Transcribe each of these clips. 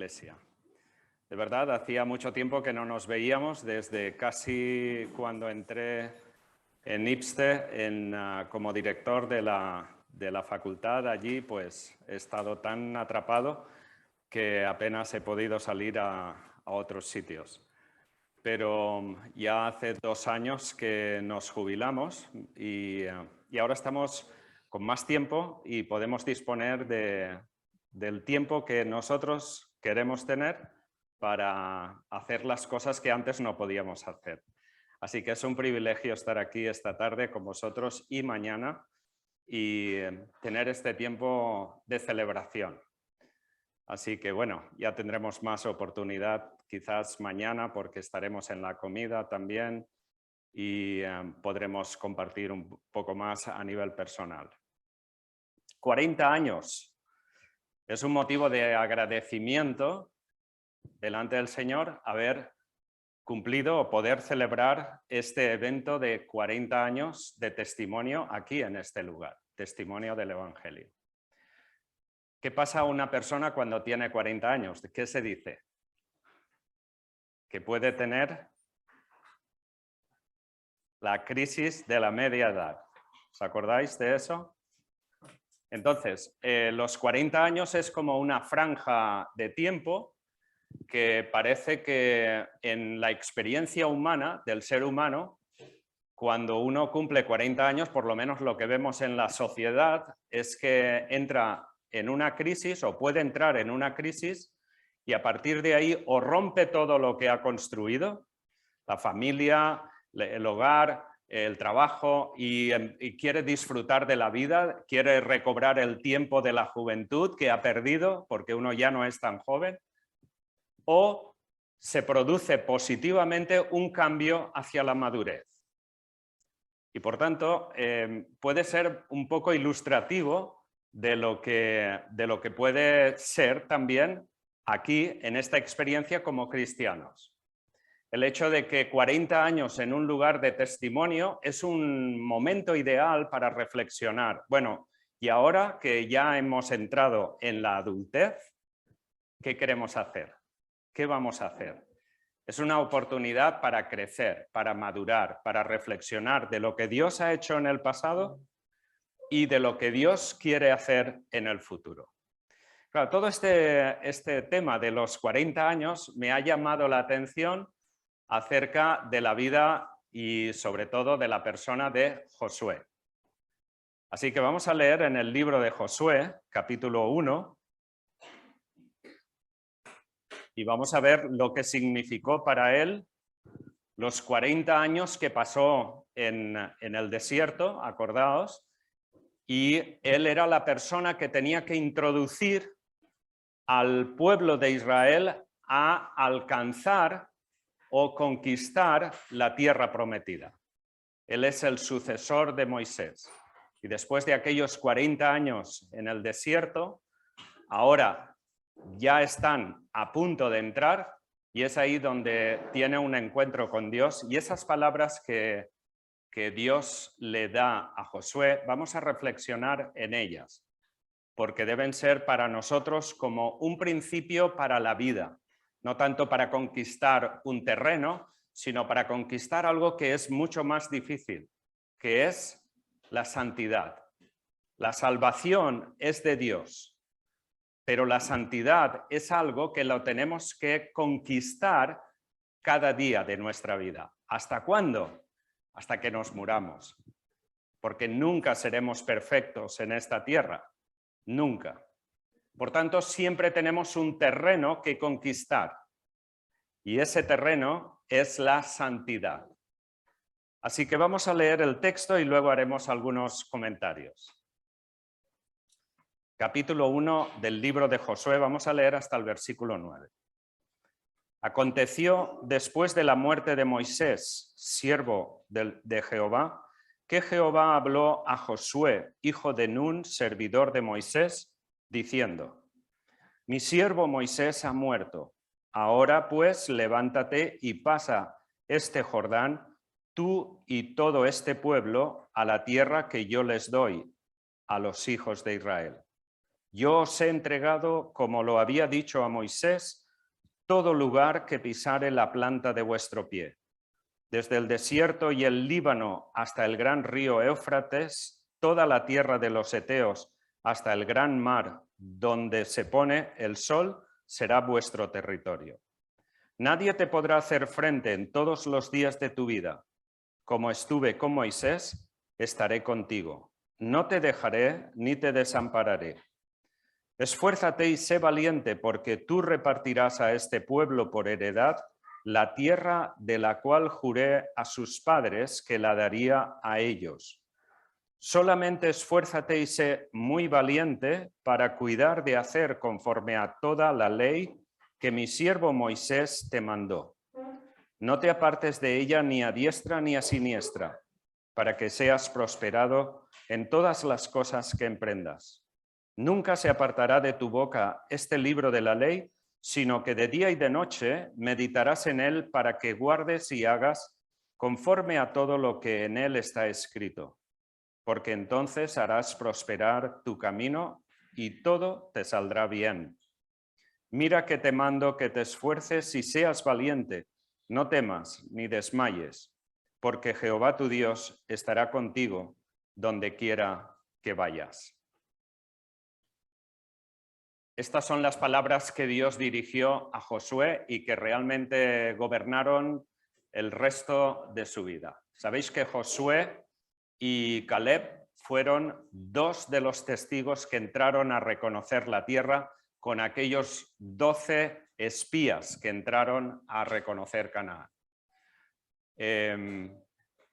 iglesia. De verdad, hacía mucho tiempo que no nos veíamos, desde casi cuando entré en IPSTE como director de la facultad. Allí pues he estado tan atrapado que apenas he podido salir a otros sitios. Pero ya hace 2 años que nos jubilamos y ahora estamos con más tiempo y podemos disponer del tiempo que nosotros queremos tener para hacer las cosas que antes no podíamos hacer. Así que es un privilegio estar aquí esta tarde con vosotros y mañana y tener este tiempo de celebración. Así que bueno, ya tendremos más oportunidad quizás mañana porque estaremos en la comida también y podremos compartir un poco más a nivel personal. 40 años es un motivo de agradecimiento delante del Señor haber cumplido o poder celebrar este evento de 40 años de testimonio aquí en este lugar, testimonio del Evangelio. ¿Qué pasa a una persona cuando tiene 40 años? ¿Qué se dice? Que puede tener la crisis de la media edad. ¿Os acordáis de eso? Entonces, los 40 años es como una franja de tiempo que parece que en la experiencia humana, del ser humano, cuando uno cumple 40 años, por lo menos lo que vemos en la sociedad es que entra en una crisis o puede entrar en una crisis y a partir de ahí o rompe todo lo que ha construido, la familia, el hogar, el trabajo y quiere disfrutar de la vida, quiere recobrar el tiempo de la juventud que ha perdido porque uno ya no es tan joven, o se produce positivamente un cambio hacia la madurez. Y por tanto, puede ser un poco ilustrativo de lo que puede ser también aquí en esta experiencia como cristianos. El hecho de que 40 años en un lugar de testimonio es un momento ideal para reflexionar. Bueno, y ahora que ya hemos entrado en la adultez, ¿qué queremos hacer? ¿Qué vamos a hacer? Es una oportunidad para crecer, para madurar, para reflexionar de lo que Dios ha hecho en el pasado y de lo que Dios quiere hacer en el futuro. Claro, todo este tema de los 40 años me ha llamado la atención acerca de la vida y sobre todo de la persona de Josué. Así que vamos a leer en el libro de Josué, capítulo 1, y vamos a ver lo que significó para él los 40 años que pasó en el desierto, acordaos, y él era la persona que tenía que introducir al pueblo de Israel a alcanzar o conquistar la tierra prometida. Él es el sucesor de Moisés. Y después de aquellos 40 años en el desierto, ahora ya están a punto de entrar y es ahí donde tiene un encuentro con Dios. Y esas palabras que Dios le da a Josué, vamos a reflexionar en ellas, porque deben ser para nosotros como un principio para la vida. No tanto para conquistar un terreno, sino para conquistar algo que es mucho más difícil, que es la santidad. La salvación es de Dios, pero la santidad es algo que lo tenemos que conquistar cada día de nuestra vida. ¿Hasta cuándo? Hasta que nos muramos, porque nunca seremos perfectos en esta tierra, nunca. Por tanto, siempre tenemos un terreno que conquistar y ese terreno es la santidad. Así que vamos a leer el texto y luego haremos algunos comentarios. Capítulo 1 del libro de Josué, vamos a leer hasta el versículo 9. Aconteció después de la muerte de Moisés, siervo de Jehová, que Jehová habló a Josué, hijo de Nun, servidor de Moisés, diciendo: Mi siervo Moisés ha muerto. Ahora pues levántate y pasa este Jordán, tú y todo este pueblo, a la tierra que yo les doy, a los hijos de Israel. Yo os he entregado, como lo había dicho a Moisés, todo lugar que pisare la planta de vuestro pie. Desde el desierto y el Líbano hasta el gran río Éufrates, toda la tierra de los heteos hasta el gran mar donde se pone el sol, será vuestro territorio. Nadie te podrá hacer frente en todos los días de tu vida. Como estuve con Moisés, estaré contigo. No te dejaré ni te desampararé. Esfuérzate y sé valiente, porque tú repartirás a este pueblo por heredad la tierra de la cual juré a sus padres que la daría a ellos. Solamente esfuérzate y sé muy valiente para cuidar de hacer conforme a toda la ley que mi siervo Moisés te mandó. No te apartes de ella ni a diestra ni a siniestra, para que seas prosperado en todas las cosas que emprendas. Nunca se apartará de tu boca este libro de la ley, sino que de día y de noche meditarás en él para que guardes y hagas conforme a todo lo que en él está escrito, porque entonces harás prosperar tu camino y todo te saldrá bien. Mira que te mando que te esfuerces y seas valiente, no temas ni desmayes, porque Jehová tu Dios estará contigo donde quiera que vayas. Estas son las palabras que Dios dirigió a Josué y que realmente gobernaron el resto de su vida. Sabéis que Josué y Caleb fueron dos de los testigos que entraron a reconocer la tierra con aquellos 12 espías que entraron a reconocer Canaán.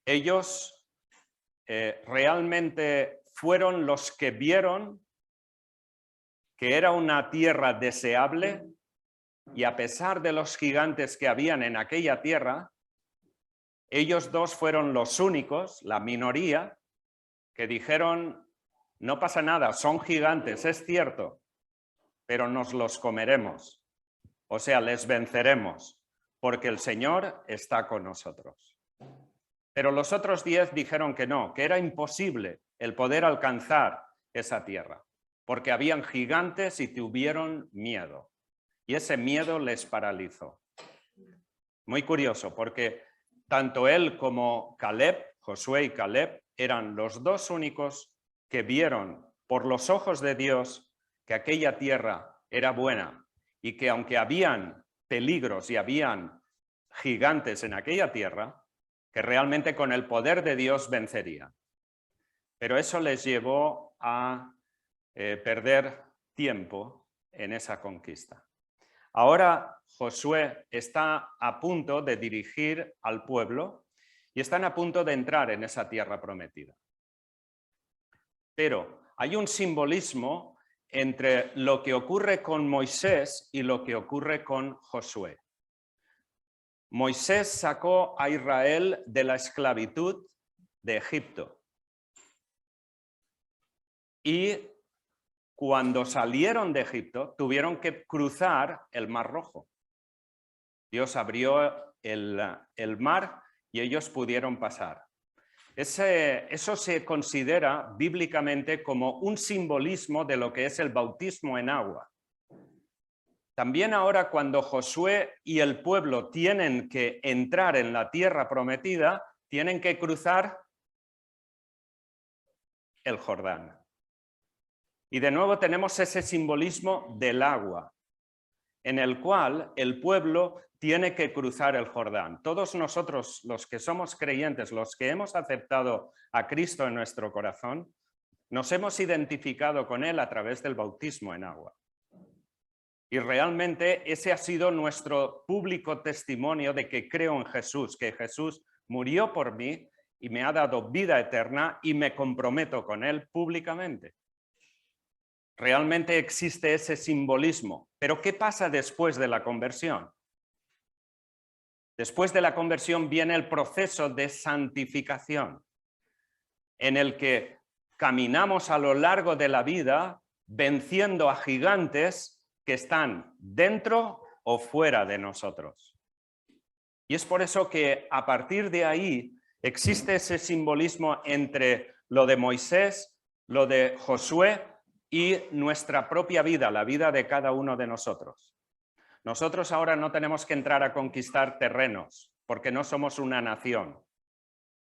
Ellos realmente fueron los que vieron que era una tierra deseable y a pesar de los gigantes que habían en aquella tierra, ellos dos fueron los únicos, la minoría, que dijeron, no pasa nada, son gigantes, es cierto, pero nos los comeremos, o sea, les venceremos, porque el Señor está con nosotros. Pero los otros 10 dijeron que no, que era imposible el poder alcanzar esa tierra, porque habían gigantes y tuvieron miedo, y ese miedo les paralizó. Muy curioso, porque tanto él como Caleb, Josué y Caleb, eran los dos únicos que vieron por los ojos de Dios que aquella tierra era buena y que aunque habían peligros y habían gigantes en aquella tierra, que realmente con el poder de Dios vencerían. Pero eso les llevó a perder tiempo en esa conquista. Ahora Josué está a punto de dirigir al pueblo y están a punto de entrar en esa tierra prometida. Pero hay un simbolismo entre lo que ocurre con Moisés y lo que ocurre con Josué. Moisés sacó a Israel de la esclavitud de Egipto. Y cuando salieron de Egipto, tuvieron que cruzar el Mar Rojo. Dios abrió el mar y ellos pudieron pasar. Eso se considera bíblicamente como un simbolismo de lo que es el bautismo en agua. También ahora cuando Josué y el pueblo tienen que entrar en la tierra prometida, tienen que cruzar el Jordán. Y de nuevo tenemos ese simbolismo del agua, en el cual el pueblo tiene que cruzar el Jordán. Todos nosotros, los que somos creyentes, los que hemos aceptado a Cristo en nuestro corazón, nos hemos identificado con Él a través del bautismo en agua. Y realmente ese ha sido nuestro público testimonio de que creo en Jesús, que Jesús murió por mí y me ha dado vida eterna y me comprometo con Él públicamente. Realmente existe ese simbolismo. Pero ¿qué pasa después de la conversión? Después de la conversión viene el proceso de santificación, en el que caminamos a lo largo de la vida venciendo a gigantes que están dentro o fuera de nosotros. Y es por eso que a partir de ahí existe ese simbolismo entre lo de Moisés, lo de Josué y nuestra propia vida, la vida de cada uno de nosotros. Nosotros ahora no tenemos que entrar a conquistar terrenos, porque no somos una nación.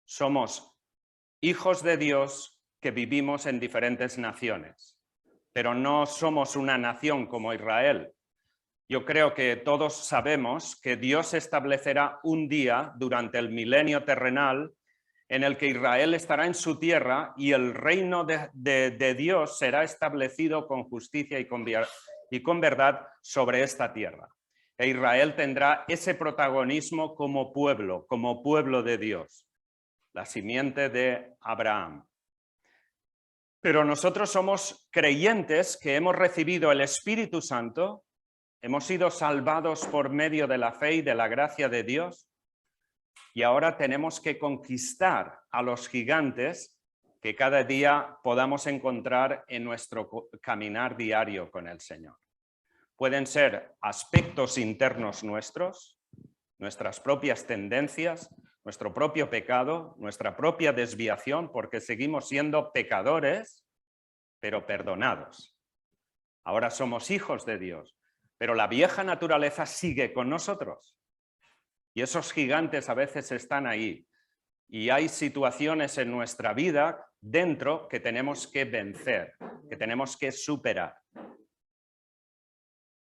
Somos hijos de Dios que vivimos en diferentes naciones, pero no somos una nación como Israel. Yo creo que todos sabemos que Dios establecerá un día durante el milenio terrenal en el que Israel estará en su tierra y el reino de Dios será establecido con justicia y con verdad sobre esta tierra. E Israel tendrá ese protagonismo como pueblo de Dios, la simiente de Abraham. Pero nosotros somos creyentes que hemos recibido el Espíritu Santo, hemos sido salvados por medio de la fe y de la gracia de Dios, y ahora tenemos que conquistar a los gigantes que cada día podamos encontrar en nuestro caminar diario con el Señor. Pueden ser aspectos internos nuestros, nuestras propias tendencias, nuestro propio pecado, nuestra propia desviación, porque seguimos siendo pecadores, pero perdonados. Ahora somos hijos de Dios, pero la vieja naturaleza sigue con nosotros. Y esos gigantes a veces están ahí. Y hay situaciones en nuestra vida dentro que tenemos que vencer, que tenemos que superar.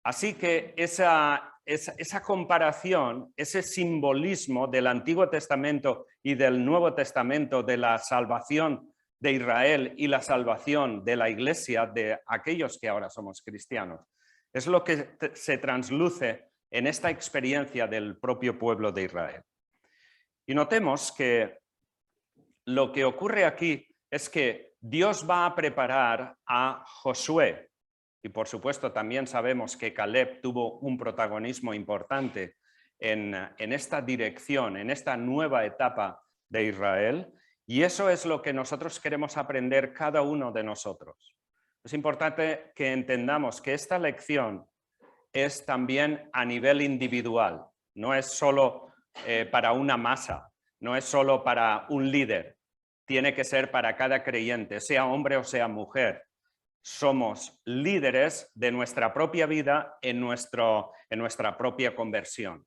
Así que esa comparación, ese simbolismo del Antiguo Testamento y del Nuevo Testamento de la salvación de Israel y la salvación de la Iglesia, de aquellos que ahora somos cristianos, es lo que se trasluce en esta experiencia del propio pueblo de Israel. Y notemos que lo que ocurre aquí es que Dios va a preparar a Josué. Y por supuesto también sabemos que Caleb tuvo un protagonismo importante en esta dirección, en esta nueva etapa de Israel. Y eso es lo que nosotros queremos aprender cada uno de nosotros. Es importante que entendamos que esta lección es también a nivel individual. No es solo para una masa, no es solo para un líder. Tiene que ser para cada creyente, sea hombre o sea mujer. Somos líderes de nuestra propia vida en nuestra propia conversión,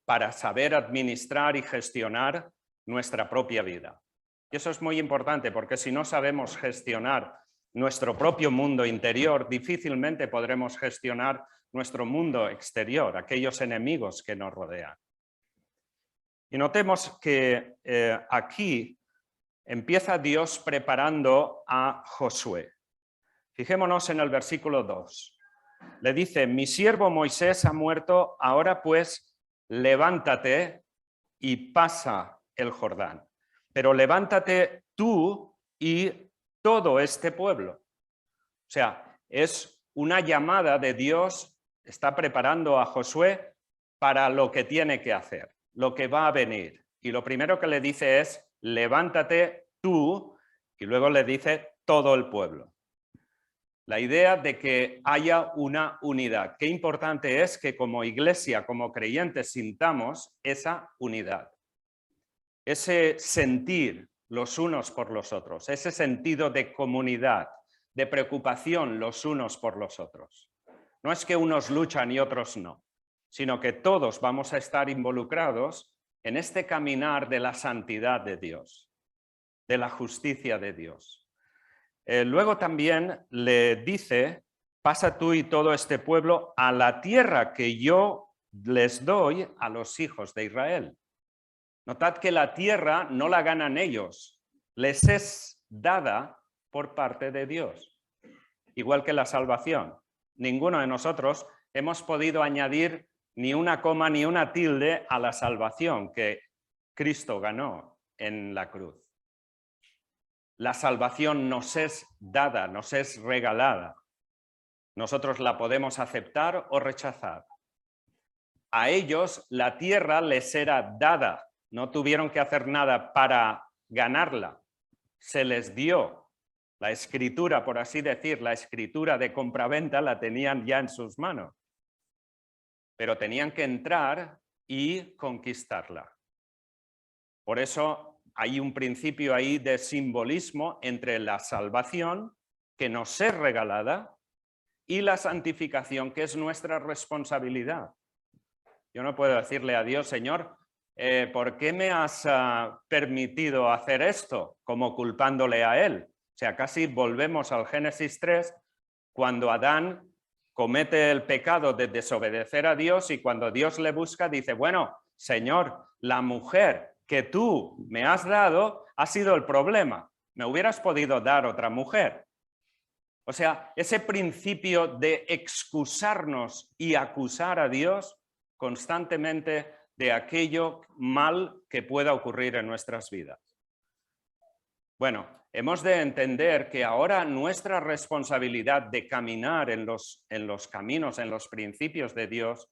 para saber administrar y gestionar nuestra propia vida. Y eso es muy importante, porque si no sabemos gestionar nuestro propio mundo interior, difícilmente podremos gestionar nuestro mundo exterior, aquellos enemigos que nos rodean. Y notemos que aquí empieza Dios preparando a Josué. Fijémonos en el versículo 2. Le dice, mi siervo Moisés ha muerto, ahora pues levántate y pasa el Jordán. Pero levántate tú y todo este pueblo. O sea, es una llamada de Dios, está preparando a Josué para lo que tiene que hacer, lo que va a venir. Y lo primero que le dice es, levántate tú, y luego le dice todo el pueblo. La idea de que haya una unidad. Qué importante es que como iglesia, como creyentes, sintamos esa unidad. Ese sentir los unos por los otros, ese sentido de comunidad, de preocupación los unos por los otros. No es que unos luchan y otros no, sino que todos vamos a estar involucrados en este caminar de la santidad de Dios, de la justicia de Dios. Luego también le dice, pasa tú y todo este pueblo a la tierra que yo les doy a los hijos de Israel. Notad que la tierra no la ganan ellos, les es dada por parte de Dios. Igual que la salvación. Ninguno de nosotros hemos podido añadir ni una coma ni una tilde a la salvación que Cristo ganó en la cruz. La salvación nos es dada, nos es regalada. Nosotros la podemos aceptar o rechazar. A ellos la tierra les era dada, no tuvieron que hacer nada para ganarla. Se les dio la escritura, por así decir, la escritura de compraventa la tenían ya en sus manos. Pero tenían que entrar y conquistarla. Por eso hay un principio ahí de simbolismo entre la salvación, que nos es regalada, y la santificación, que es nuestra responsabilidad. Yo no puedo decirle a Dios, Señor, ¿por qué me has permitido hacer esto? Como culpándole a Él. O sea, casi volvemos al Génesis 3, cuando Adán comete el pecado de desobedecer a Dios y cuando Dios le busca dice, bueno, Señor, la mujer que tú me has dado ha sido el problema. Me hubieras podido dar otra mujer. O sea, ese principio de excusarnos y acusar a Dios constantemente de aquello mal que pueda ocurrir en nuestras vidas. Bueno, hemos de entender que ahora nuestra responsabilidad de caminar en los caminos, en los principios de Dios,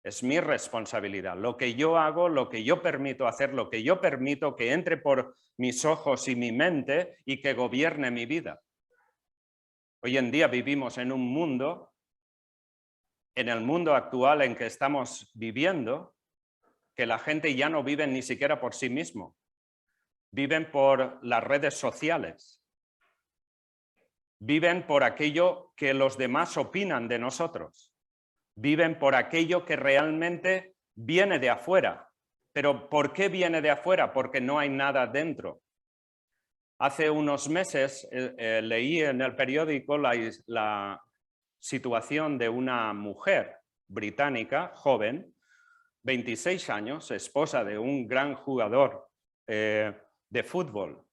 es mi responsabilidad. Lo que yo hago, lo que yo permito hacer, lo que yo permito que entre por mis ojos y mi mente y que gobierne mi vida. Hoy en día vivimos en un mundo, en el mundo actual en que estamos viviendo, que la gente ya no vive ni siquiera por sí mismo. Viven por las redes sociales. Viven por aquello que los demás opinan de nosotros. Viven por aquello que realmente viene de afuera. ¿Pero por qué viene de afuera? Porque no hay nada dentro. Hace unos meses leí en el periódico la situación de una mujer británica, joven, 26 años, esposa de un gran jugador de fútbol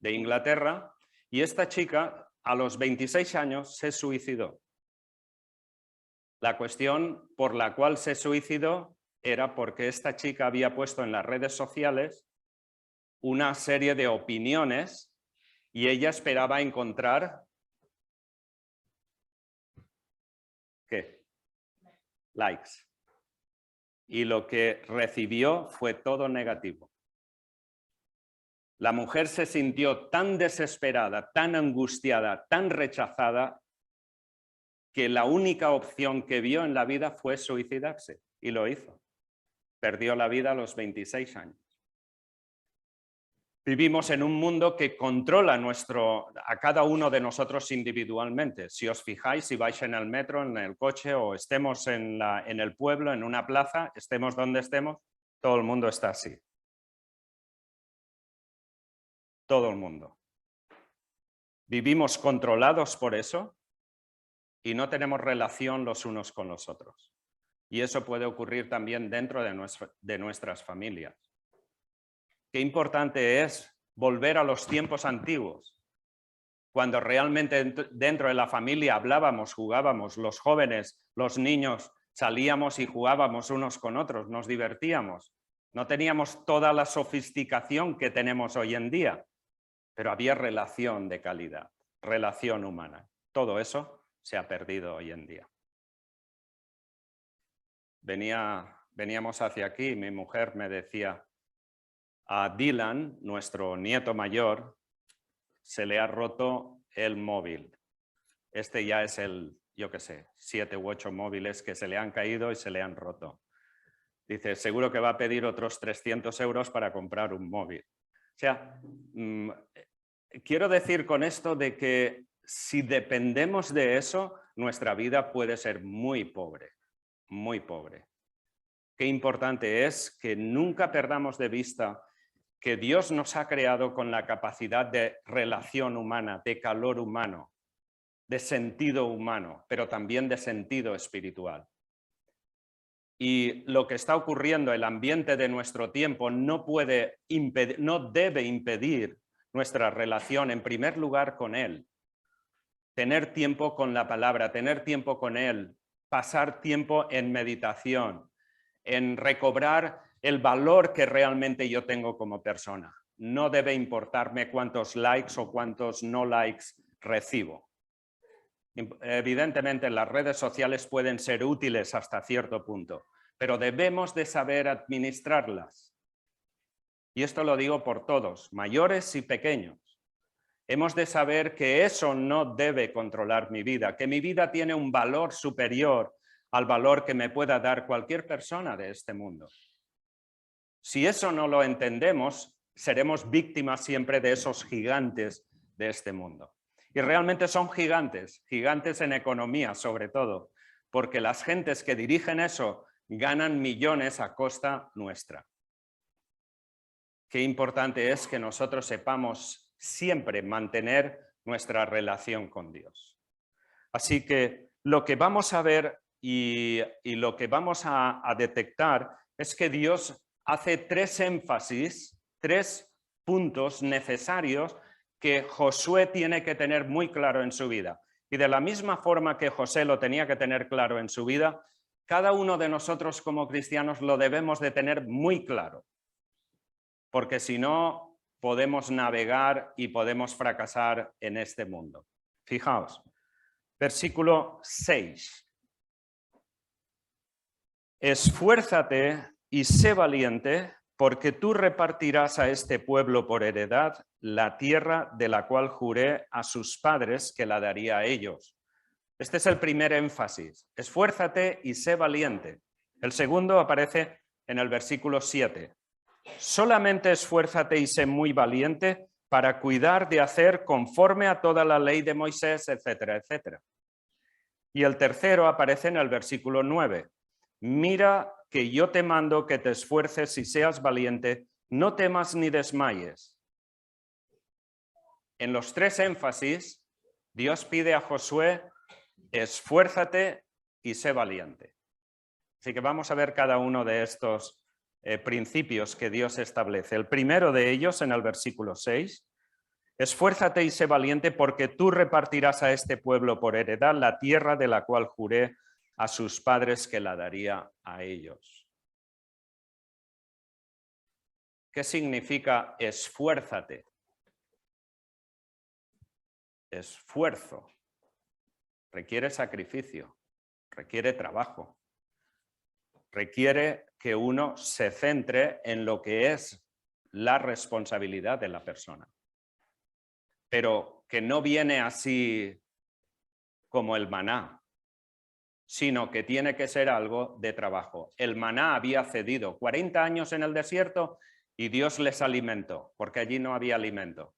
de Inglaterra, y esta chica a los 26 años se suicidó. La cuestión por la cual se suicidó era porque esta chica había puesto en las redes sociales una serie de opiniones y ella esperaba encontrar ¿qué? Likes. Y lo que recibió fue todo negativo. La mujer se sintió tan desesperada, tan angustiada, tan rechazada, que la única opción que vio en la vida fue suicidarse, y lo hizo. Perdió la vida a los 26 años. Vivimos en un mundo que controla a cada uno de nosotros individualmente. Si os fijáis, si vais en el metro, en el coche o estemos en el pueblo, en una plaza, estemos donde estemos, todo el mundo está así. Todo el mundo. Vivimos controlados por eso y no tenemos relación los unos con los otros. Y eso puede ocurrir también dentro de nuestras familias. Qué importante es volver a los tiempos antiguos, cuando realmente dentro de la familia hablábamos, jugábamos, los jóvenes, los niños, salíamos y jugábamos unos con otros, nos divertíamos. No teníamos toda la sofisticación que tenemos hoy en día, pero había relación de calidad, relación humana. Todo eso se ha perdido hoy en día. Veníamos hacia aquí y mi mujer me decía, a Dylan, nuestro nieto mayor, se le ha roto el móvil. Este ya es yo qué sé, 7 u 8 móviles que se le han caído y se le han roto. Dice, seguro que va a pedir otros 300 euros para comprar un móvil. O sea, quiero decir con esto de que si dependemos de eso, nuestra vida puede ser muy pobre, muy pobre. Qué importante es que nunca perdamos de vista que Dios nos ha creado con la capacidad de relación humana, de calor humano, de sentido humano, pero también de sentido espiritual. Y lo que está ocurriendo, el ambiente de nuestro tiempo, no debe impedir nuestra relación, en primer lugar, con Él. Tener tiempo con la palabra, tener tiempo con Él, pasar tiempo en meditación, en recobrar el valor que realmente yo tengo como persona. No debe importarme cuántos likes o cuántos no likes recibo. Evidentemente, las redes sociales pueden ser útiles hasta cierto punto, pero debemos de saber administrarlas. Y esto lo digo por todos, mayores y pequeños. Hemos de saber que eso no debe controlar mi vida, que mi vida tiene un valor superior al valor que me pueda dar cualquier persona de este mundo. Si eso no lo entendemos, seremos víctimas siempre de esos gigantes de este mundo. Y realmente son gigantes, gigantes en economía sobre todo, porque las gentes que dirigen eso ganan millones a costa nuestra. Qué importante es que nosotros sepamos siempre mantener nuestra relación con Dios. Así que lo que vamos a ver y lo que vamos a detectar es que Dios hace tres énfasis, tres puntos necesarios que Josué tiene que tener muy claro en su vida. Y de la misma forma que José lo tenía que tener claro en su vida, cada uno de nosotros como cristianos lo debemos de tener muy claro. Porque si no, podemos navegar y podemos fracasar en este mundo. Fijaos, versículo 6. Esfuérzate y sé valiente, porque tú repartirás a este pueblo por heredad la tierra de la cual juré a sus padres que la daría a ellos. Este es el primer énfasis. Esfuérzate y sé valiente. El segundo aparece en el versículo 7. Solamente esfuérzate y sé muy valiente para cuidar de hacer conforme a toda la ley de Moisés, etcétera, etcétera. Y el tercero aparece en el versículo 9. Mira que yo te mando que te esfuerces y seas valiente, no temas ni desmayes. En los tres énfasis, Dios pide a Josué, esfuérzate y sé valiente. Así que vamos a ver cada uno de estos principios que Dios establece. El primero de ellos, en el versículo 6, esfuérzate y sé valiente porque tú repartirás a este pueblo por heredad la tierra de la cual juré a sus padres que la daría a ellos. ¿Qué significa esfuérzate? Esfuerzo. Requiere sacrificio, requiere trabajo, requiere que uno se centre en lo que es la responsabilidad de la persona, pero que no viene así como el maná, sino que tiene que ser algo de trabajo. El maná había cedido 40 años en el desierto y Dios les alimentó, porque allí no había alimento.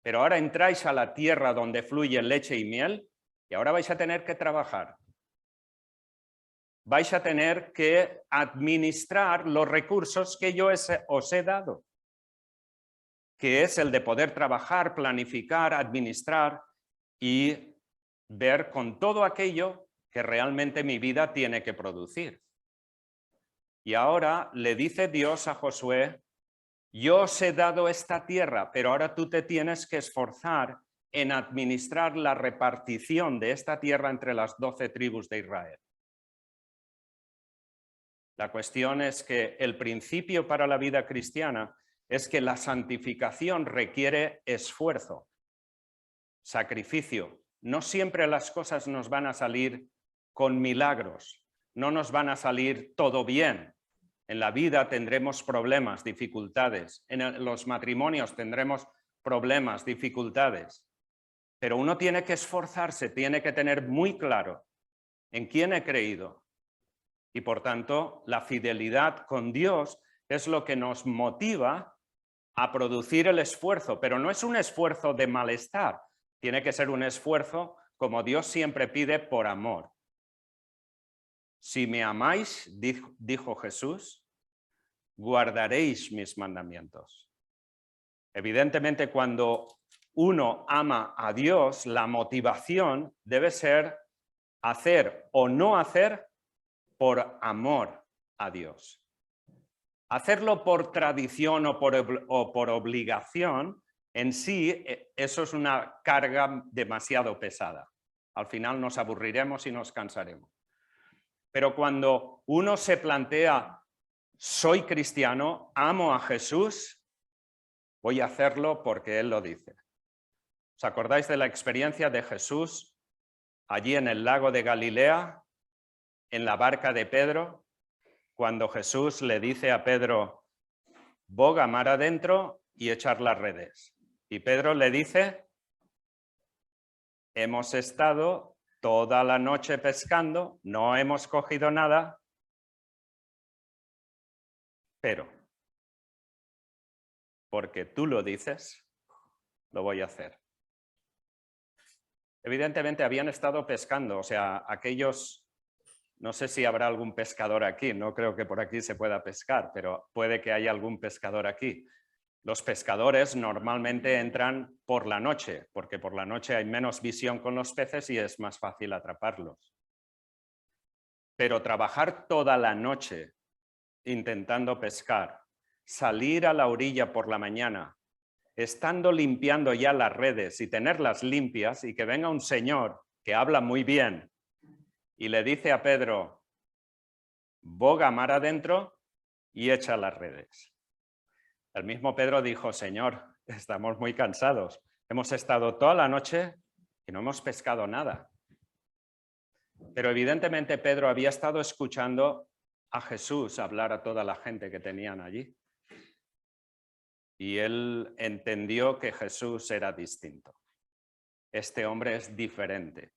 Pero ahora entráis a la tierra donde fluye leche y miel y ahora vais a tener que trabajar. Vais a tener que administrar los recursos que yo os he dado, que es el de poder trabajar, planificar, administrar y ver con todo aquello que realmente mi vida tiene que producir. Y ahora le dice Dios a Josué, yo os he dado esta tierra, pero ahora tú te tienes que esforzar en administrar la repartición de esta tierra entre las 12 tribus de Israel. La cuestión es que el principio para la vida cristiana es que la santificación requiere esfuerzo, sacrificio. No siempre las cosas nos van a salir con milagros, no nos van a salir todo bien. En la vida tendremos problemas, dificultades. En los matrimonios tendremos problemas, dificultades. Pero uno tiene que esforzarse, tiene que tener muy claro en quién he creído. Y por tanto, la fidelidad con Dios es lo que nos motiva a producir el esfuerzo, pero no es un esfuerzo de malestar, tiene que ser un esfuerzo como Dios siempre pide por amor. Si me amáis, dijo Jesús, guardaréis mis mandamientos. Evidentemente, cuando uno ama a Dios, la motivación debe ser hacer o no hacer por amor a Dios. Hacerlo por tradición o por obligación, en sí, eso es una carga demasiado pesada. Al final nos aburriremos y nos cansaremos. Pero cuando uno se plantea, soy cristiano, amo a Jesús, voy a hacerlo porque Él lo dice. ¿Os acordáis de la experiencia de Jesús allí en el lago de Galilea, en la barca de Pedro? Cuando Jesús le dice a Pedro, boga mar adentro y echar las redes. Y Pedro le dice, hemos estado toda la noche pescando, no hemos cogido nada, pero porque tú lo dices, lo voy a hacer. Evidentemente habían estado pescando, o sea, aquellos, no sé si habrá algún pescador aquí, no creo que por aquí se pueda pescar, pero puede que haya algún pescador aquí. Los pescadores normalmente entran por la noche, porque por la noche hay menos visión con los peces y es más fácil atraparlos. Pero trabajar toda la noche intentando pescar, salir a la orilla por la mañana, estando limpiando ya las redes y tenerlas limpias, y que venga un señor que habla muy bien y le dice a Pedro, boga mar adentro y echa las redes. El mismo Pedro dijo, Señor, estamos muy cansados, hemos estado toda la noche y no hemos pescado nada. Pero evidentemente Pedro había estado escuchando a Jesús hablar a toda la gente que tenían allí. Y él entendió que Jesús era distinto. Este hombre es diferente.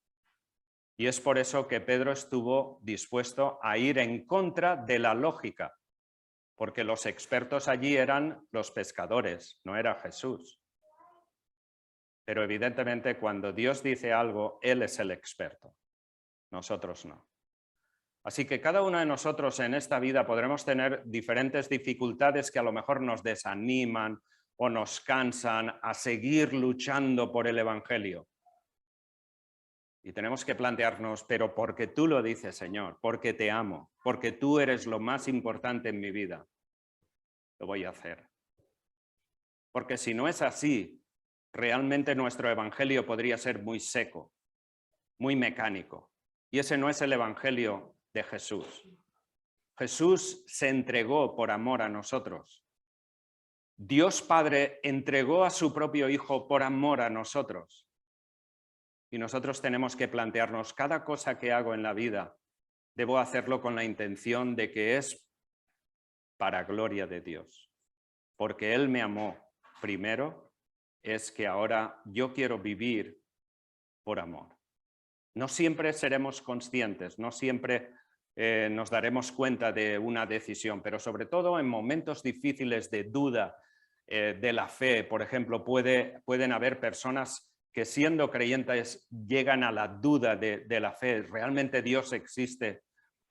Y es por eso que Pedro estuvo dispuesto a ir en contra de la lógica, porque los expertos allí eran los pescadores, no era Jesús. Pero evidentemente cuando Dios dice algo, Él es el experto, nosotros no. Así que cada uno de nosotros en esta vida podremos tener diferentes dificultades que a lo mejor nos desaniman o nos cansan a seguir luchando por el Evangelio. Y tenemos que plantearnos, pero porque tú lo dices, Señor, porque te amo, porque tú eres lo más importante en mi vida, lo voy a hacer. Porque si no es así, realmente nuestro Evangelio podría ser muy seco, muy mecánico. Y ese no es el Evangelio de Jesús. Jesús se entregó por amor a nosotros. Dios Padre entregó a su propio Hijo por amor a nosotros. Y nosotros tenemos que plantearnos, cada cosa que hago en la vida, debo hacerlo con la intención de que es para gloria de Dios. Porque Él me amó primero, es que ahora yo quiero vivir por amor. No siempre seremos conscientes, no siempre nos daremos cuenta de una decisión, pero sobre todo en momentos difíciles de duda de la fe, por ejemplo, pueden haber personas que siendo creyentes llegan a la duda de la fe. ¿Realmente Dios existe?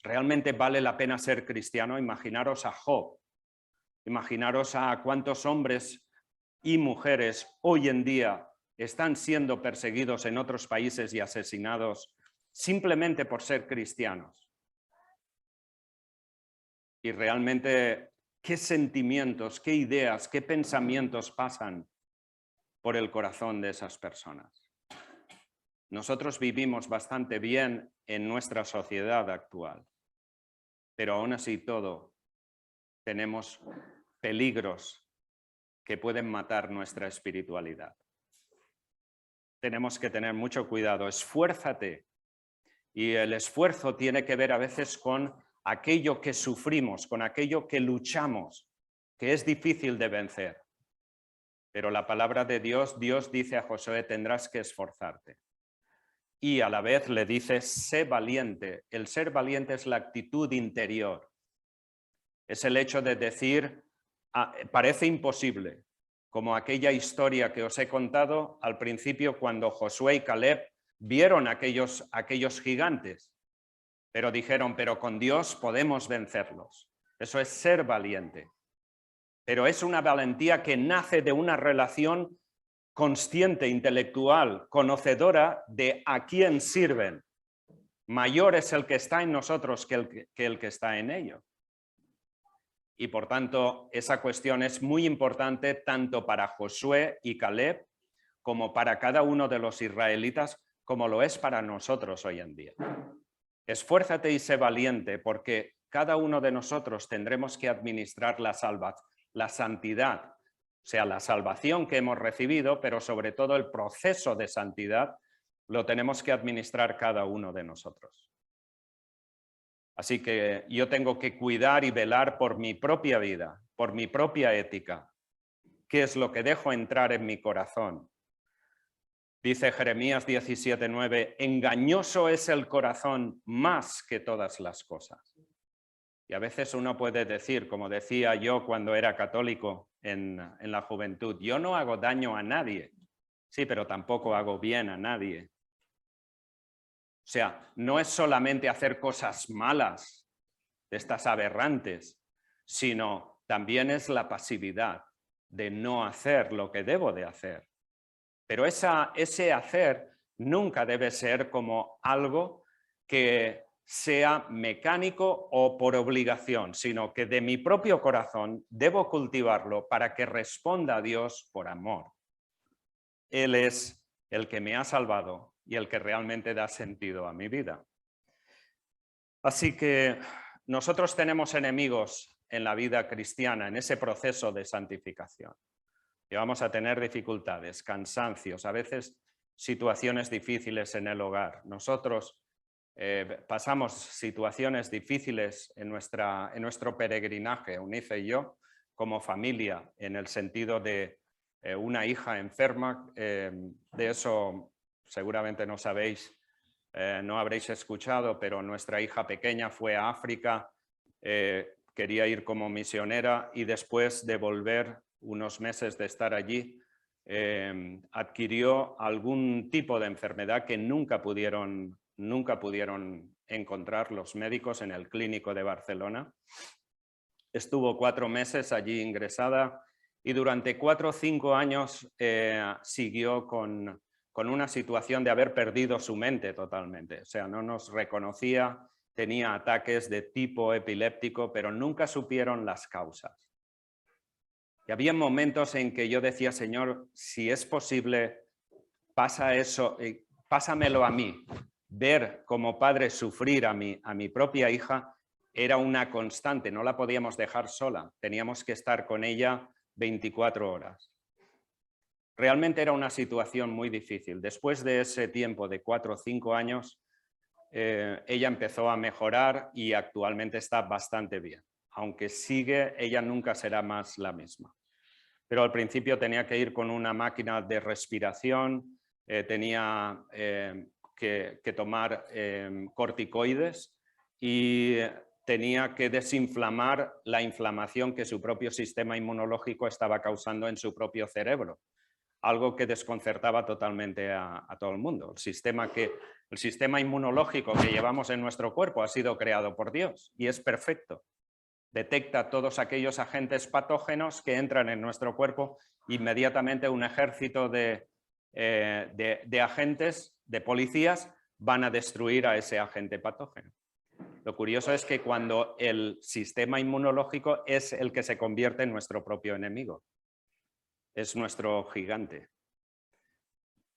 ¿Realmente vale la pena ser cristiano? Imaginaros a Job, imaginaros a cuántos hombres y mujeres hoy en día están siendo perseguidos en otros países y asesinados simplemente por ser cristianos. Y realmente, ¿qué sentimientos, qué ideas, qué pensamientos pasan por el corazón de esas personas? Nosotros vivimos bastante bien en nuestra sociedad actual, pero aún así todo tenemos peligros que pueden matar nuestra espiritualidad. Tenemos que tener mucho cuidado, esfuérzate. Y el esfuerzo tiene que ver a veces con aquello que sufrimos, con aquello que luchamos, que es difícil de vencer. Pero la palabra de Dios, Dios dice a Josué, tendrás que esforzarte. Y a la vez le dice, sé valiente. El ser valiente es la actitud interior. Es el hecho de decir, parece imposible, como aquella historia que os he contado al principio cuando Josué y Caleb vieron aquellos gigantes, pero dijeron, pero con Dios podemos vencerlos. Eso es ser valiente. Pero es una valentía que nace de una relación consciente, intelectual, conocedora de a quién sirven. Mayor es el que está en nosotros que el que está en ellos. Y por tanto, esa cuestión es muy importante tanto para Josué y Caleb como para cada uno de los israelitas, como lo es para nosotros hoy en día. Esfuérzate y sé valiente, porque cada uno de nosotros tendremos que administrar la santidad, o sea, la salvación que hemos recibido, pero sobre todo el proceso de santidad lo tenemos que administrar cada uno de nosotros. Así que yo tengo que cuidar y velar por mi propia vida, por mi propia ética. ¿Qué es lo que dejo entrar en mi corazón? Dice Jeremías 17:9, engañoso es el corazón más que todas las cosas. Y a veces uno puede decir, como decía yo cuando era católico en la juventud, yo no hago daño a nadie. Sí, pero tampoco hago bien a nadie. sea, no es solamente hacer cosas malas, de estas aberrantes, sino también es la pasividad de no hacer lo que debo de hacer. Pero ese hacer nunca debe ser como algo que sea mecánico o por obligación, sino que de mi propio corazón debo cultivarlo para que responda a Dios por amor. Él es el que me ha salvado y el que realmente da sentido a mi vida. Así que nosotros tenemos enemigos en la vida cristiana, en ese proceso de santificación. Y vamos a tener dificultades, cansancios, a veces situaciones difíciles en el hogar. Nosotros pasamos situaciones difíciles en nuestro peregrinaje, Eunice y yo, como familia, en el sentido de una hija enferma. De eso seguramente no sabéis, no habréis escuchado, pero nuestra hija pequeña fue a África, quería ir como misionera y después de volver unos meses de estar allí, adquirió algún tipo de enfermedad que nunca pudieron encontrar los médicos en el clínico de Barcelona. Estuvo 4 meses allí ingresada y durante 4 o 5 años siguió con una situación de haber perdido su mente totalmente. O sea, no nos reconocía, tenía ataques de tipo epiléptico, pero nunca supieron las causas. Y había momentos en que yo decía, Señor, si es posible, pasa eso, pásamelo a mí. Ver como padre sufrir a mi propia hija era una constante, no la podíamos dejar sola, teníamos que estar con ella 24 horas. Realmente era una situación muy difícil. Después de ese tiempo de 4 o 5 años, ella empezó a mejorar y actualmente está bastante bien. Aunque sigue, ella nunca será más la misma. Pero al principio tenía que ir con una máquina de respiración, tenía que tomar corticoides y tenía que desinflamar la inflamación que su propio sistema inmunológico estaba causando en su propio cerebro. Algo que desconcertaba totalmente a todo el mundo. El sistema inmunológico que llevamos en nuestro cuerpo ha sido creado por Dios y es perfecto. Detecta todos aquellos agentes patógenos que entran en nuestro cuerpo, inmediatamente un ejército de agentes, de policías, van a destruir a ese agente patógeno. Lo curioso es que cuando el sistema inmunológico es el que se convierte en nuestro propio enemigo, es nuestro gigante.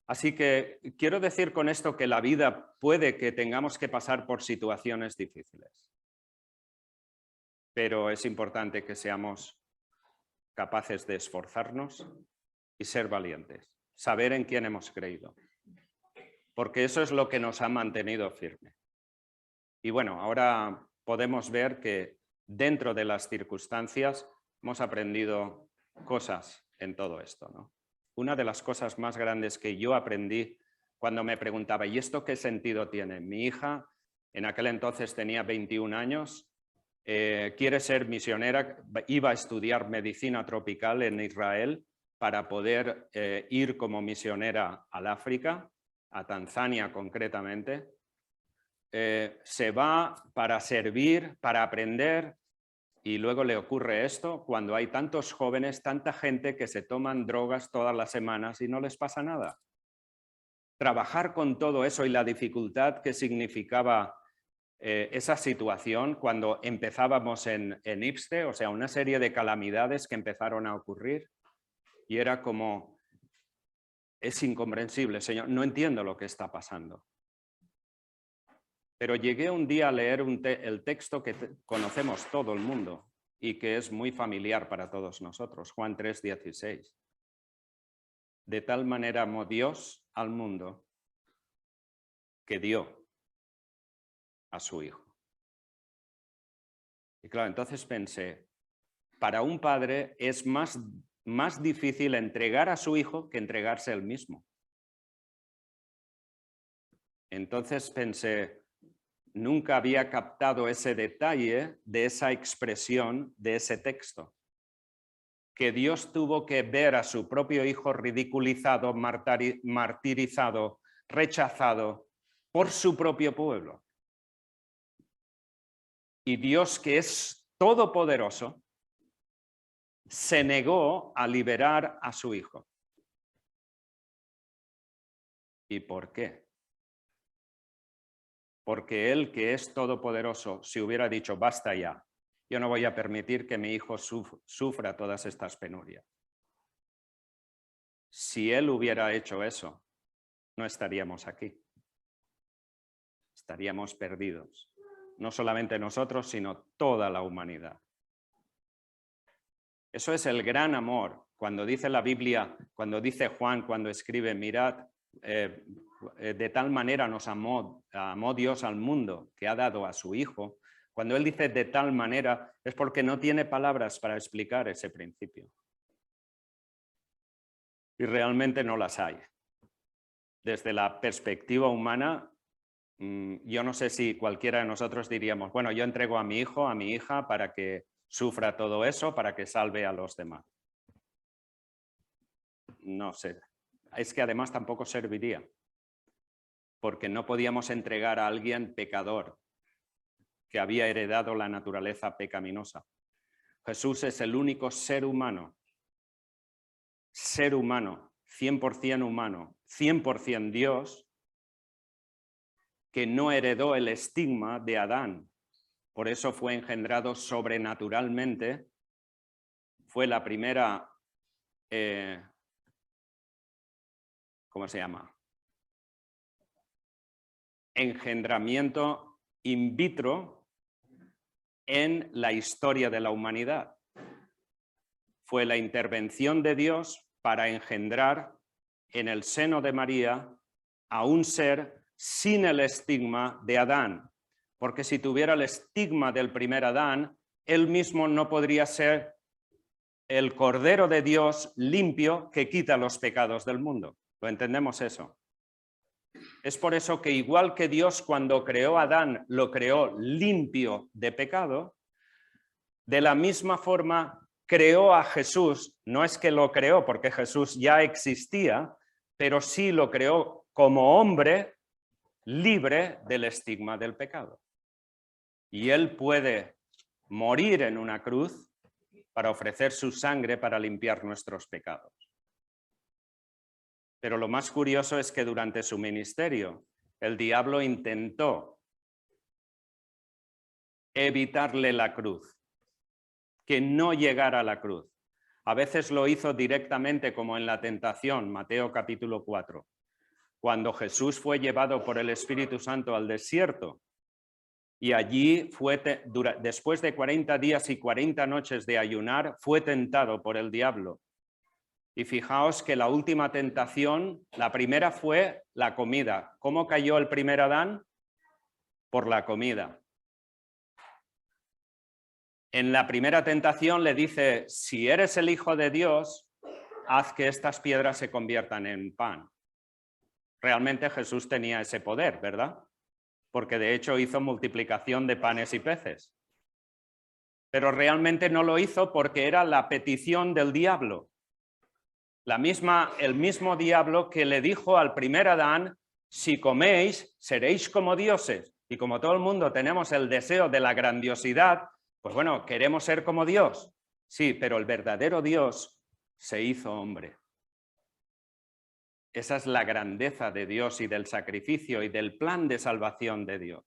Así que quiero decir con esto que la vida puede que tengamos que pasar por situaciones difíciles. Pero es importante que seamos capaces de esforzarnos y ser valientes, saber en quién hemos creído, porque eso es lo que nos ha mantenido firme. Y bueno, ahora podemos ver que dentro de las circunstancias hemos aprendido cosas en todo esto, ¿no? Una de las cosas más grandes que yo aprendí cuando me preguntaba, ¿y esto qué sentido tiene? Mi hija en aquel entonces tenía 21 años, quiere ser misionera, iba a estudiar medicina tropical en Israel para poder ir como misionera al África, a Tanzania concretamente. Se va para servir, para aprender, y luego le ocurre esto cuando hay tantos jóvenes, tanta gente que se toman drogas todas las semanas y no les pasa nada. Trabajar con todo eso y la dificultad que significaba esa situación cuando empezábamos en IPSTE, o sea, una serie de calamidades que empezaron a ocurrir y era como, es incomprensible, Señor, no entiendo lo que está pasando. Pero llegué un día a leer el texto que conocemos todo el mundo y que es muy familiar para todos nosotros, Juan 3:16. De tal manera amó Dios al mundo que dio a su hijo. Y claro, entonces pensé, para un padre es más difícil entregar a su hijo que entregarse él mismo. Entonces pensé, nunca había captado ese detalle de esa expresión de ese texto. Que Dios tuvo que ver a su propio hijo ridiculizado, martirizado, rechazado, por su propio pueblo. Y Dios, que es todopoderoso, se negó a liberar a su Hijo. ¿Y por qué? Porque Él, que es todopoderoso, si hubiera dicho, basta ya, yo no voy a permitir que mi hijo sufra todas estas penurias. Si Él hubiera hecho eso, no estaríamos aquí. Estaríamos perdidos. No solamente nosotros, sino toda la humanidad. Eso es el gran amor. Cuando dice la Biblia, cuando dice Juan, cuando escribe, mirad, de tal manera nos amó Dios al mundo, que ha dado a su Hijo. Cuando él dice de tal manera, es porque no tiene palabras para explicar ese principio. Y realmente no las hay. Desde la perspectiva humana, yo no sé si cualquiera de nosotros diríamos, bueno, yo entrego a mi hijo, a mi hija, para que sufra todo eso, para que salve a los demás. No sé. Es que además tampoco serviría, porque no podíamos entregar a alguien pecador que había heredado la naturaleza pecaminosa. Jesús es el único ser humano, 100% humano, 100% Dios, que no heredó el estigma de Adán. Por eso fue engendrado sobrenaturalmente. Fue la primera, ¿cómo se llama? Engendramiento in vitro en la historia de la humanidad. Fue la intervención de Dios para engendrar en el seno de María a un ser sin el estigma de Adán. Porque si tuviera el estigma del primer Adán, él mismo no podría ser el Cordero de Dios limpio que quita los pecados del mundo. ¿Lo entendemos eso? Es por eso que igual que Dios cuando creó a Adán lo creó limpio de pecado, de la misma forma creó a Jesús, no es que lo creó porque Jesús ya existía, pero sí lo creó como hombre libre del estigma del pecado. Y él puede morir en una cruz para ofrecer su sangre para limpiar nuestros pecados. Pero lo más curioso es que durante su ministerio el diablo intentó evitarle la cruz, que no llegara a la cruz. A veces lo hizo directamente como en la tentación, Mateo capítulo 4, cuando Jesús fue llevado por el Espíritu Santo al desierto y allí después de 40 días y 40 noches de ayunar, fue tentado por el diablo. Y fijaos que la última tentación, la primera fue la comida. ¿Cómo cayó el primer Adán? Por la comida. En la primera tentación le dice, si eres el Hijo de Dios, haz que estas piedras se conviertan en pan. Realmente Jesús tenía ese poder, ¿verdad? Porque de hecho hizo multiplicación de panes y peces. Pero realmente no lo hizo porque era la petición del diablo. El mismo diablo que le dijo al primer Adán, si coméis, seréis como dioses. Y como todo el mundo tenemos el deseo de la grandiosidad, pues bueno, queremos ser como Dios. Sí, pero el verdadero Dios se hizo hombre. Esa es la grandeza de Dios y del sacrificio y del plan de salvación de Dios.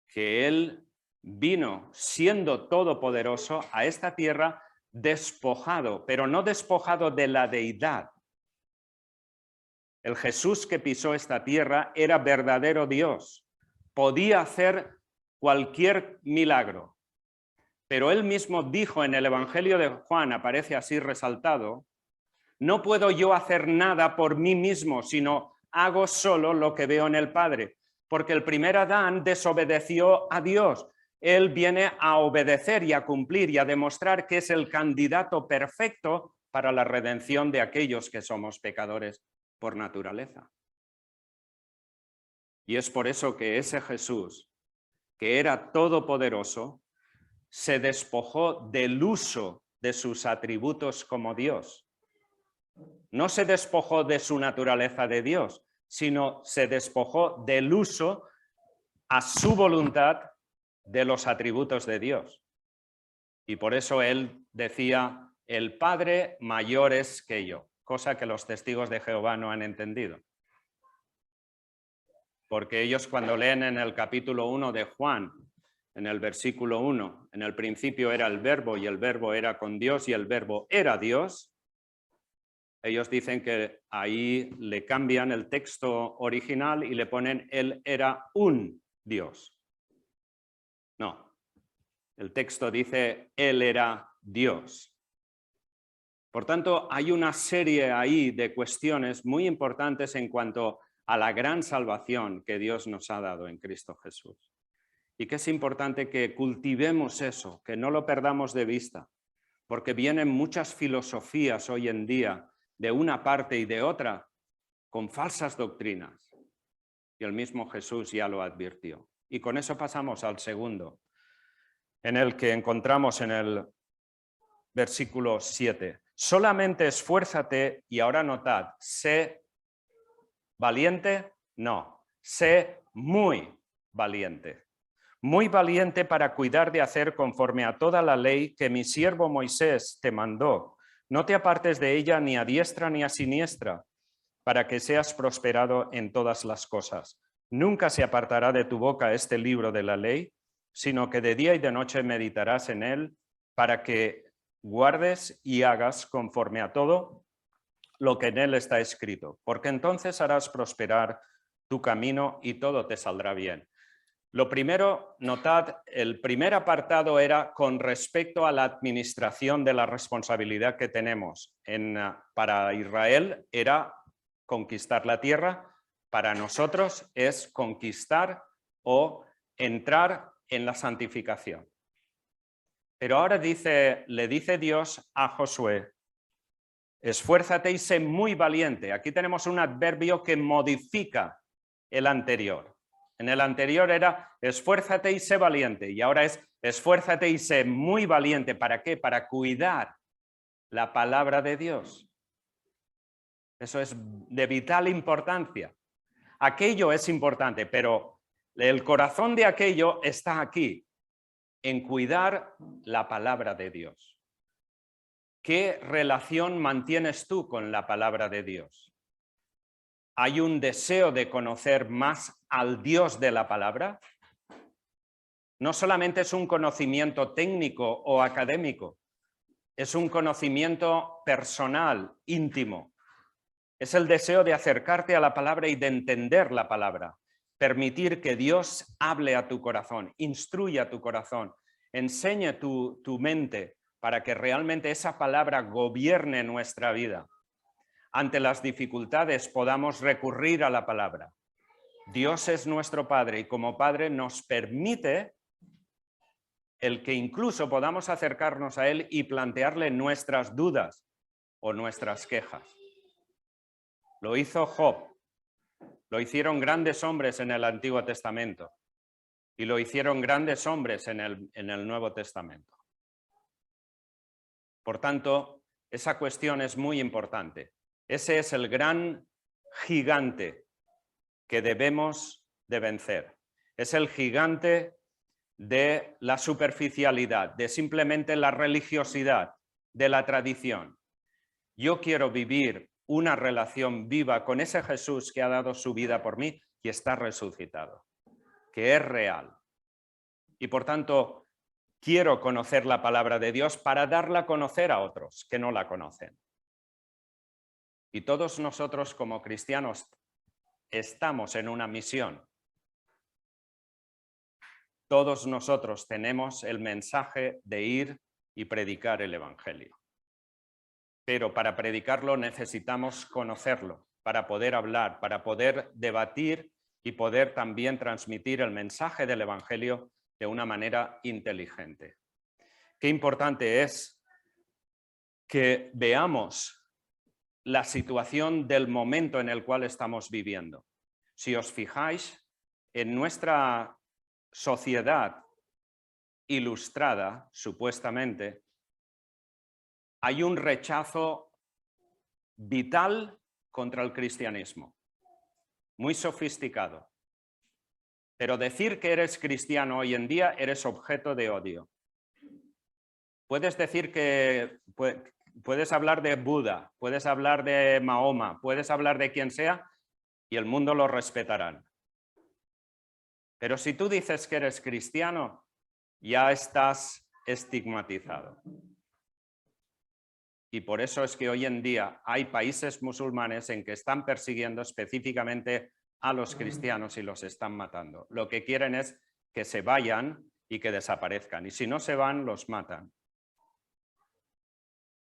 Que Él vino siendo todopoderoso a esta tierra despojado, pero no despojado de la deidad. El Jesús que pisó esta tierra era verdadero Dios. Podía hacer cualquier milagro. Pero Él mismo dijo en el Evangelio de Juan, aparece así resaltado, no puedo yo hacer nada por mí mismo, sino hago solo lo que veo en el Padre. Porque el primer Adán desobedeció a Dios. Él viene a obedecer y a cumplir y a demostrar que es el candidato perfecto para la redención de aquellos que somos pecadores por naturaleza. Y es por eso que ese Jesús, que era todopoderoso, se despojó del uso de sus atributos como Dios. No se despojó de su naturaleza de Dios, sino se despojó del uso a su voluntad de los atributos de Dios. Y por eso él decía, el Padre mayor es que yo, cosa que los testigos de Jehová no han entendido. Porque ellos cuando leen en el capítulo 1 de Juan, en el versículo 1, en el principio era el verbo y el verbo era con Dios y el verbo era Dios, ellos dicen que ahí le cambian el texto original y le ponen él era un Dios. No, el texto dice él era Dios. Por tanto, hay una serie ahí de cuestiones muy importantes en cuanto a la gran salvación que Dios nos ha dado en Cristo Jesús. Y que es importante que cultivemos eso, que no lo perdamos de vista, porque vienen muchas filosofías hoy en día de una parte y de otra con falsas doctrinas. Y el mismo Jesús ya lo advirtió. Y con eso pasamos al segundo, en el que encontramos en el versículo 7. Solamente esfuérzate, y ahora notad, sé valiente, no, sé muy valiente. Muy valiente para cuidar de hacer conforme a toda la ley que mi siervo Moisés te mandó. No te apartes de ella ni a diestra ni a siniestra, para que seas prosperado en todas las cosas. Nunca se apartará de tu boca este libro de la ley, sino que de día y de noche meditarás en él, para que guardes y hagas conforme a todo lo que en él está escrito, porque entonces harás prosperar tu camino y todo te saldrá bien. Lo primero, notad, el primer apartado era con respecto a la administración de la responsabilidad que tenemos. Para Israel era conquistar la tierra, para nosotros es conquistar o entrar en la santificación. Pero ahora le dice Dios a Josué, esfuérzate y sé muy valiente. Aquí tenemos un adverbio que modifica el anterior. En el anterior era esfuérzate y sé valiente, y ahora es esfuérzate y sé muy valiente. ¿Para qué? Para cuidar la palabra de Dios. Eso es de vital importancia. Aquello es importante, pero el corazón de aquello está aquí, en cuidar la palabra de Dios. ¿Qué relación mantienes tú con la palabra de Dios? ¿Hay un deseo de conocer más al Dios de la palabra? No solamente es un conocimiento técnico o académico, es un conocimiento personal, íntimo. Es el deseo de acercarte a la palabra y de entender la palabra. Permitir que Dios hable a tu corazón, instruya tu corazón, enseñe tu mente para que realmente esa palabra gobierne nuestra vida. Ante las dificultades podamos recurrir a la palabra. Dios es nuestro Padre y como Padre nos permite el que incluso podamos acercarnos a Él y plantearle nuestras dudas o nuestras quejas. Lo hizo Job, lo hicieron grandes hombres en el Antiguo Testamento y lo hicieron grandes hombres en el Nuevo Testamento. Por tanto, esa cuestión es muy importante. Ese es el gran gigante que debemos de vencer. Es el gigante de la superficialidad, de simplemente la religiosidad, de la tradición. Yo quiero vivir una relación viva con ese Jesús que ha dado su vida por mí y está resucitado, que es real. Y por tanto, quiero conocer la palabra de Dios para darla a conocer a otros que no la conocen. Y todos nosotros como cristianos estamos en una misión. Todos nosotros tenemos el mensaje de ir y predicar el Evangelio. Pero para predicarlo necesitamos conocerlo, para poder hablar, para poder debatir y poder también transmitir el mensaje del Evangelio de una manera inteligente. Qué importante es que veamos la situación del momento en el cual estamos viviendo. Si os fijáis, en nuestra sociedad ilustrada, supuestamente, hay un rechazo vital contra el cristianismo. muy sofisticado. Pero decir que eres cristiano hoy en día, eres objeto de odio. Puedes decir que puedes hablar de Buda, puedes hablar de Mahoma, puedes hablar de quien sea y el mundo lo respetarán. Pero si tú dices que eres cristiano, ya estás estigmatizado. Y por eso es que hoy en día hay países musulmanes en que están persiguiendo específicamente a los cristianos y los están matando. Lo que quieren es que se vayan y que desaparezcan. Y si no se van, los matan.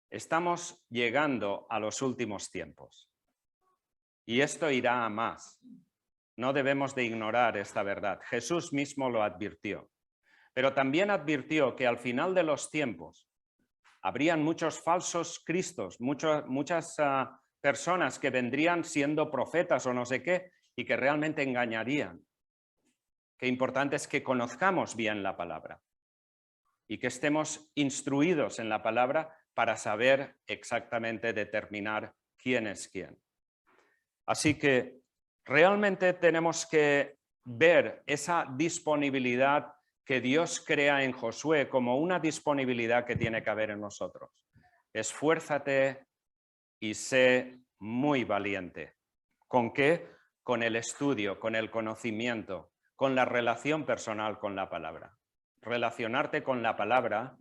Estamos llegando a los últimos tiempos. Y esto irá a más. No debemos de ignorar esta verdad. Jesús mismo lo advirtió. Pero también advirtió que al final de los tiempos habrían muchos falsos cristos, muchas personas que vendrían siendo profetas o no sé qué y que realmente engañarían. Qué importante es que conozcamos bien la palabra y que estemos instruidos en la palabra para saber exactamente determinar quién es quién. Así que realmente tenemos que ver esa disponibilidad que Dios crea en Josué como una disponibilidad que tiene que haber en nosotros. Esfuérzate y sé muy valiente. ¿Con qué? Con el estudio, con el conocimiento, con la relación personal con la palabra. Relacionarte con la palabra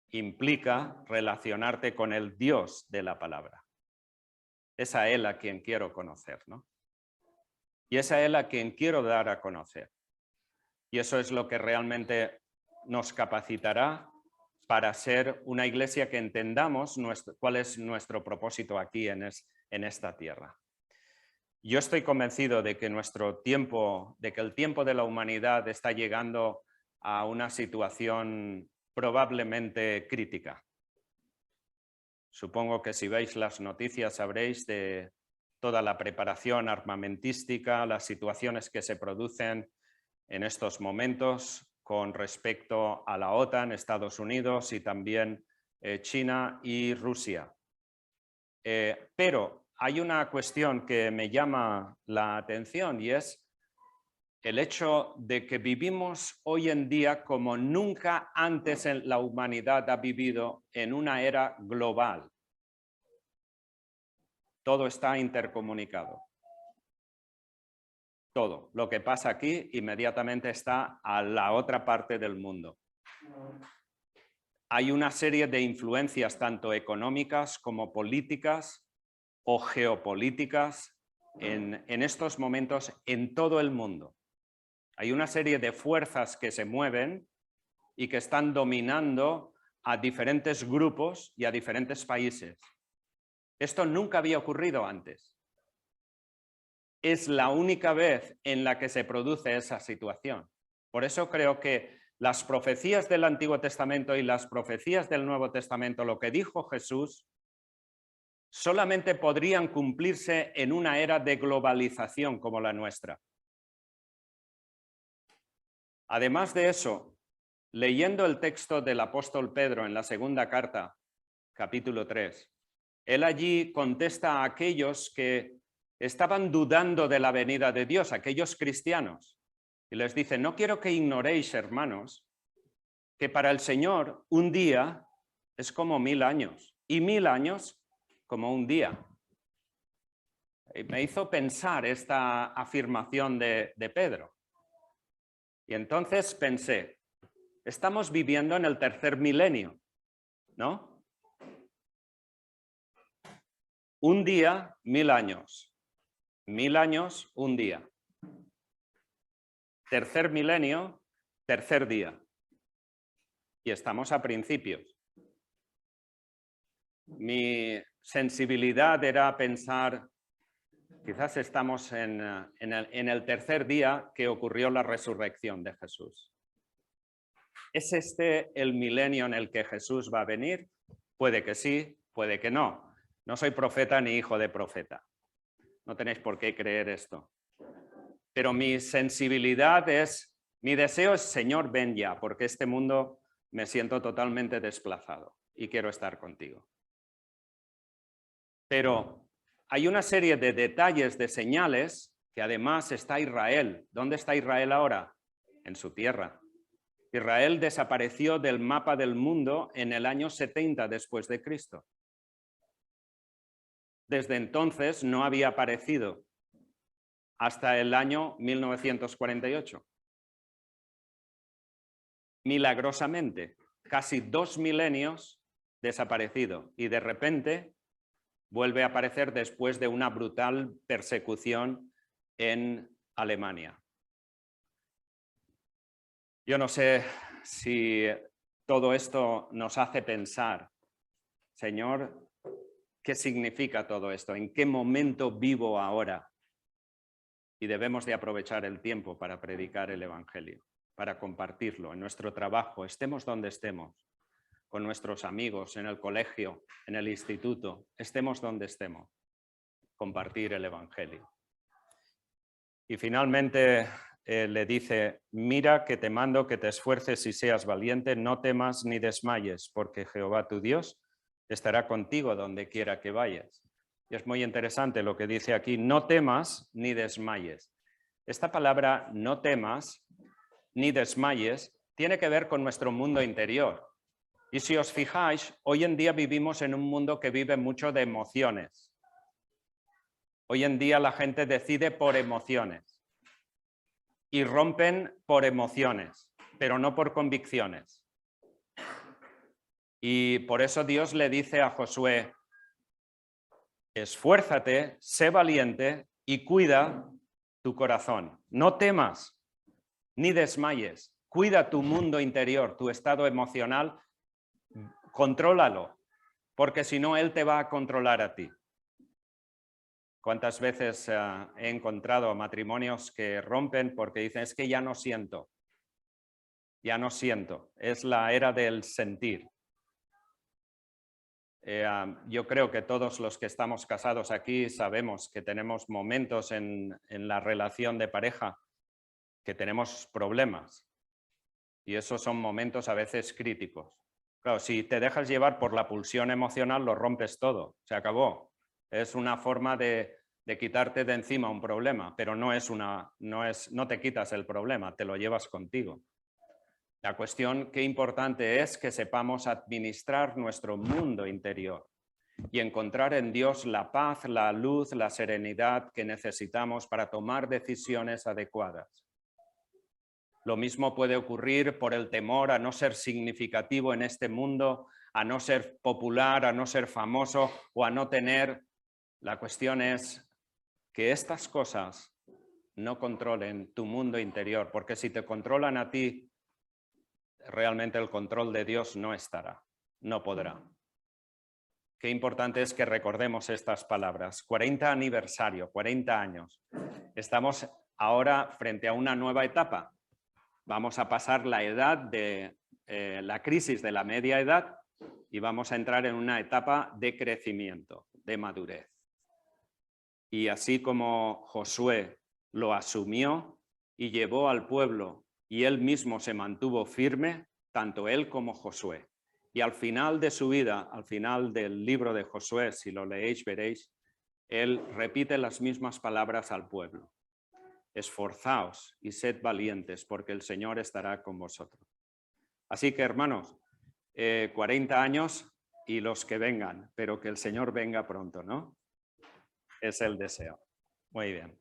implica relacionarte con el Dios de la palabra. Es a Él a quien quiero conocer, ¿no? Y es a Él a quien quiero dar a conocer. Y eso es lo que realmente nos capacitará para ser una iglesia que entendamos cuál es nuestro propósito aquí en esta tierra. Yo estoy convencido de que el tiempo de la humanidad está llegando a una situación probablemente crítica. Supongo que si veis las noticias sabréis de toda la preparación armamentística, las situaciones que se producen en estos momentos con respecto a la OTAN, Estados Unidos y también China y Rusia. Pero hay una cuestión que me llama la atención y es el hecho de que vivimos hoy en día como nunca antes la humanidad ha vivido en una era global. Todo está intercomunicado. Todo lo que pasa aquí inmediatamente está a la otra parte del mundo. Hay una serie de influencias tanto económicas como políticas o geopolíticas en estos momentos en todo el mundo. Hay una serie de fuerzas que se mueven y que están dominando a diferentes grupos y a diferentes países. Esto nunca había ocurrido antes. Es la única vez en la que se produce esa situación. Por eso creo que las profecías del Antiguo Testamento y las profecías del Nuevo Testamento, lo que dijo Jesús, solamente podrían cumplirse en una era de globalización como la nuestra. Además de eso, leyendo el texto del apóstol Pedro en la segunda carta, capítulo 3, él allí contesta a aquellos que estaban dudando de la venida de Dios, aquellos cristianos, y les dice: no quiero que ignoréis, hermanos, que para el Señor un día es como 1000 años y 1000 años como un día. Y me hizo pensar esta afirmación de Pedro. Y entonces pensé, estamos viviendo en el tercer milenio, ¿no? Un día, 1000 años. 1000 años, un día. Tercer milenio, tercer día. Y estamos a principios. Mi sensibilidad era pensar, quizás estamos en el tercer día que ocurrió la resurrección de Jesús. ¿Es este el milenio en el que Jesús va a venir? Puede que sí, puede que no. No soy profeta ni hijo de profeta. No tenéis por qué creer esto. Pero mi sensibilidad mi deseo es: Señor, ven ya, porque este mundo me siento totalmente desplazado y quiero estar contigo. Pero hay una serie de detalles, de señales que además está Israel. ¿Dónde está Israel ahora? En su tierra. Israel desapareció del mapa del mundo en el año 70 después de Cristo. Desde entonces no había aparecido hasta el año 1948. Milagrosamente, casi 2 milenios desaparecido y de repente vuelve a aparecer después de una brutal persecución en Alemania. Yo no sé si todo esto nos hace pensar, Señor, ¿qué significa todo esto? ¿En qué momento vivo ahora? Y debemos de aprovechar el tiempo para predicar el Evangelio, para compartirlo en nuestro trabajo, estemos donde estemos, con nuestros amigos, en el colegio, en el instituto, estemos donde estemos, compartir el Evangelio. Y finalmente le dice, mira que te mando que te esfuerces y seas valiente, no temas ni desmayes, porque Jehová tu Dios estará contigo donde quiera que vayas. Y es muy interesante lo que dice aquí, no temas ni desmayes. Esta palabra no temas ni desmayes tiene que ver con nuestro mundo interior. Y si os fijáis, hoy en día vivimos en un mundo que vive mucho de emociones. Hoy en día la gente decide por emociones y rompen por emociones, pero no por convicciones. Y por eso Dios le dice a Josué, esfuérzate, sé valiente y cuida tu corazón. No temas ni desmayes. Cuida tu mundo interior, tu estado emocional, contrólalo, porque si no, él te va a controlar a ti. ¿Cuántas veces he encontrado matrimonios que rompen porque dicen, es que ya no siento, es la era del sentir? Yo creo que todos los que estamos casados aquí sabemos que tenemos momentos en la relación de pareja que tenemos problemas y esos son momentos a veces críticos. Claro, si te dejas llevar por la pulsión emocional lo rompes todo, se acabó. Es una forma de quitarte de encima un problema, pero no te quitas el problema, te lo llevas contigo. La cuestión que importante es que sepamos administrar nuestro mundo interior y encontrar en Dios la paz, la luz, la serenidad que necesitamos para tomar decisiones adecuadas. Lo mismo puede ocurrir por el temor a no ser significativo en este mundo, a no ser popular, a no ser famoso o a no tener. La cuestión es que estas cosas no controlen tu mundo interior, porque si te controlan a ti, realmente el control de Dios no estará, no podrá. Qué importante es que recordemos estas palabras. 40 aniversario, 40 años. Estamos ahora frente a una nueva etapa. Vamos a pasar la edad de la crisis de la media edad y vamos a entrar en una etapa de crecimiento, de madurez. Y así como Josué lo asumió y llevó al pueblo y él mismo se mantuvo firme, tanto él como Josué. Y al final de su vida, al final del libro de Josué, si lo leéis veréis, él repite las mismas palabras al pueblo. Esforzaos y sed valientes, porque el Señor estará con vosotros. Así que, hermanos, 40 años y los que vengan, pero que el Señor venga pronto, ¿no? Es el deseo. Muy bien.